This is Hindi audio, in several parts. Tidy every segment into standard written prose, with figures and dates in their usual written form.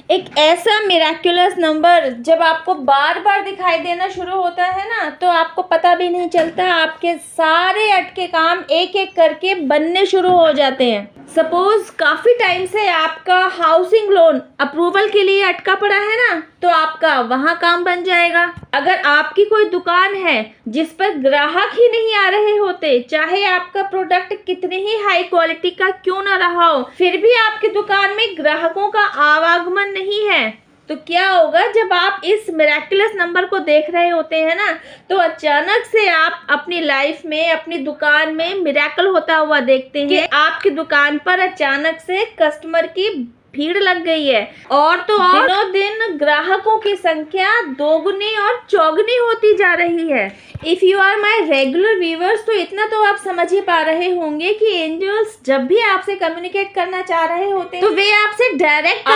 एक ऐसा मिराक्युलस नंबर जब आपको बार बार दिखाई देना शुरू होता है ना, तो आपको पता भी नहीं चलता, आपके सारे अटके काम एक एक करके बनने शुरू हो जाते हैं। सपोज काफ़ी टाइम से आपका हाउसिंग लोन अप्रूवल के लिए अटका पड़ा है ना, तो आपका वहाँ काम बन जाएगा। अगर आपकी कोई दुकान है जिस पर ग्राहक ही नहीं आ रहे होते, चाहे आपका प्रोडक्ट कितने ही हाई क्वालिटी का क्यों ना रहा हो, फिर भी आपकी दुकान में ग्राहकों का आवागमन नहीं है, तो क्या होगा जब आप इस मिराक्युलस नंबर को देख रहे होते हैं ना, तो अचानक से आप अपनी लाइफ में, अपनी दुकान में मिराकल होता हुआ देखते हैं कि आपकी दुकान पर अचानक से कस्टमर की भीड़ लग गई है और तो और दिनों दिन ग्राहकों की संख्या दोगुनी और चौगुनी होती जा रही है। If you are my regular viewers, तो इतना तो आप समझ ही पा रहे होंगे कि एंजल्स जब भी आपसे कम्युनिकेट करना चाह रहे होते हैं, तो वे आपसे डायरेक्ट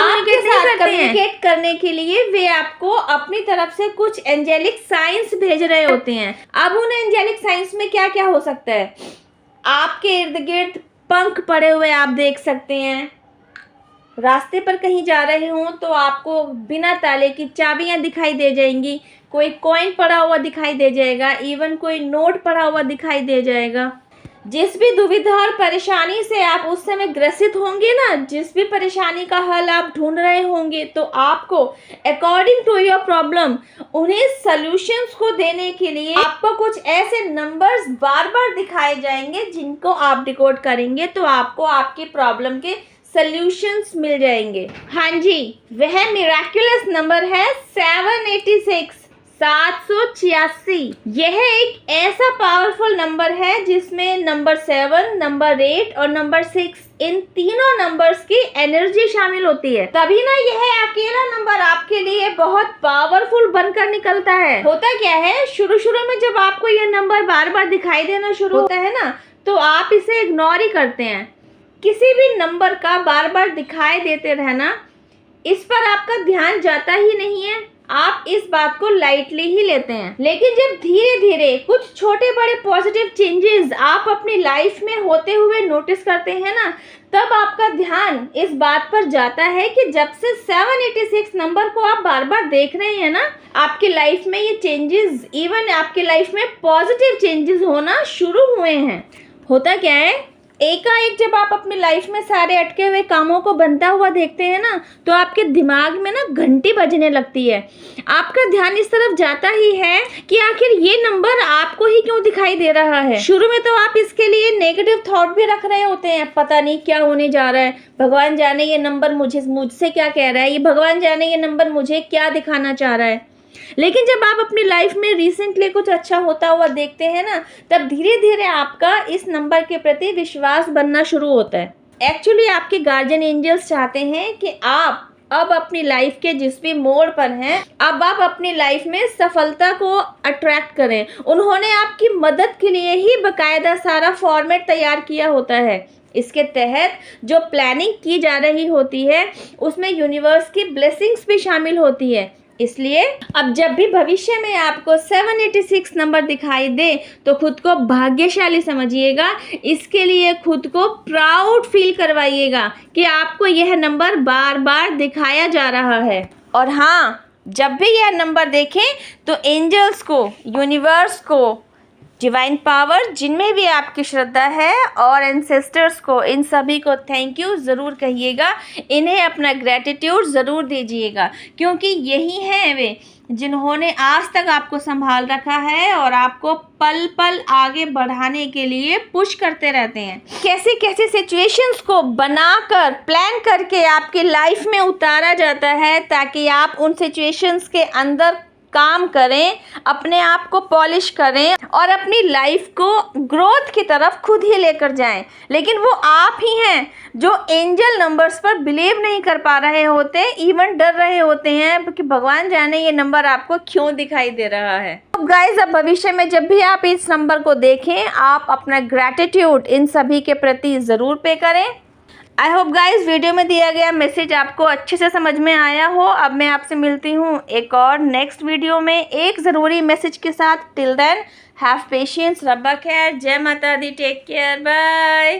कम्युनिकेट करने के लिए वे आपको अपनी तरफ से कुछ एंजेलिक साइंस भेज रहे होते हैं। अब उन एंजेलिक साइंस में क्या क्या हो सकता है? आपके इर्द गिर्द पंख पड़े हुए आप देख सकते हैं, रास्ते पर कहीं जा रहे हों तो आपको बिना ताले की चाबियां दिखाई दे जाएंगी, कोई कॉइन पड़ा हुआ दिखाई दे जाएगा, इवन कोई नोट पड़ा हुआ दिखाई दे जाएगा। जिस भी दुविधा और परेशानी से आप उस समय ग्रसित होंगे ना, जिस भी परेशानी का हल आप ढूंढ रहे होंगे, तो आपको अकॉर्डिंग टू योर प्रॉब्लम उन्हें सॉल्यूशंस को देने के लिए आपको कुछ ऐसे नंबर्स बार बार दिखाए जाएंगे जिनको आप डिकोड करेंगे तो आपको आपकी प्रॉब्लम के सॉल्यूशंस मिल जाएंगे। हाँ जी, वह मिराक्युलस नंबर है 786, 786। यह एक ऐसा पावरफुल नंबर है जिसमें नंबर 7, नंबर 8 और नंबर 6, इन तीनों नंबर्स की एनर्जी शामिल होती है। तभी ना यह अकेला नंबर आपके लिए बहुत पावरफुल बनकर निकलता है। होता क्या है, शुरू में जब आपको यह नंबर बार बार दिखाई देना शुरू होता है ना, तो आप इसे इग्नोर ही करते हैं। किसी भी नंबर का बार बार दिखाई देते रहना, इस पर आपका ध्यान जाता ही नहीं है, आप इस बात को लाइटली ही लेते हैं। लेकिन जब धीरे धीरे कुछ छोटे बड़े पॉजिटिव चेंजेस आप अपनी लाइफ में होते हुए नोटिस करते हैं ना, तब आपका ध्यान इस बात पर जाता है कि जब से 786 नंबर को आप बार बार देख रहे हैं ना, आपकी लाइफ में ये चेंजेस, इवन आपकी लाइफ में पॉजिटिव चेंजेस होना शुरू हुए हैं। होता क्या है, एकाएक जब आप अपनी लाइफ में सारे अटके हुए कामों को बनता हुआ देखते हैं ना, तो आपके दिमाग में ना घंटी बजने लगती है। आपका ध्यान इस तरफ जाता ही है कि आखिर ये नंबर आपको ही क्यों दिखाई दे रहा है। शुरू में तो आप इसके लिए नेगेटिव थॉट भी रख रहे होते हैं, पता नहीं क्या होने जा रहा है, भगवान जाने ये नंबर मुझसे क्या कह रहा है, ये भगवान जाने ये नंबर मुझे क्या दिखाना चाह रहा है। लेकिन जब आप अपनी लाइफ में रिसेंटली कुछ अच्छा होता हुआ देखते हैं ना, तब धीरे धीरे आपका इस नंबर के प्रति विश्वास बनना शुरू होता है। एक्चुअली आपके गार्जियन एंजल्स चाहते हैं कि आप अब अपनी लाइफ के जिस भी मोड़ पर हैं, अब आप अपनी लाइफ में सफलता को अट्रैक्ट करें। उन्होंने आपकी मदद के लिए ही बकायदा सारा फॉर्मेट तैयार किया होता है। इसके तहत जो प्लानिंग की जा रही होती है उसमें यूनिवर्स की ब्लेसिंग्स भी शामिल होती है। इसलिए अब जब भी भविष्य में आपको 786 नंबर दिखाई दे तो खुद को भाग्यशाली समझिएगा, इसके लिए खुद को प्राउड फील करवाइएगा कि आपको यह नंबर बार बार दिखाया जा रहा है। और हाँ, जब भी यह नंबर देखें तो एंजल्स को, यूनिवर्स को, डिवाइन पावर जिनमें भी आपकी श्रद्धा है और एंसेस्टर्स को, इन सभी को थैंक यू ज़रूर कहिएगा, इन्हें अपना ग्रैटिट्यूड ज़रूर दीजिएगा, क्योंकि यही हैं वे जिन्होंने आज तक आपको संभाल रखा है और आपको पल पल आगे बढ़ाने के लिए पुश करते रहते हैं। कैसी कैसी सिचुएशंस को बनाकर, प्लान करके आपकी लाइफ में उतारा जाता है ताकि आप उन सिचुएशंस के अंदर काम करें, अपने आप को पॉलिश करें और अपनी लाइफ को ग्रोथ की तरफ खुद ही लेकर जाएं। लेकिन वो आप ही हैं जो एंजल नंबर्स पर बिलीव नहीं कर पा रहे होते, इवन डर रहे होते हैं कि भगवान जाने ये नंबर आपको क्यों दिखाई दे रहा है। अब गाइस, अब भविष्य में जब भी आप इस नंबर को देखें, आप अपना ग्रैटिट्यूड इन सभी के प्रति ज़रूर पे करें। आई होप गाइस वीडियो में दिया गया मैसेज आपको अच्छे से समझ में आया हो। अब मैं आपसे मिलती हूँ एक और नेक्स्ट वीडियो में एक ज़रूरी मैसेज के साथ। टिल देन हैव पेशेंस, रब्बा खैर, जय माता दी, टेक केयर, बाय।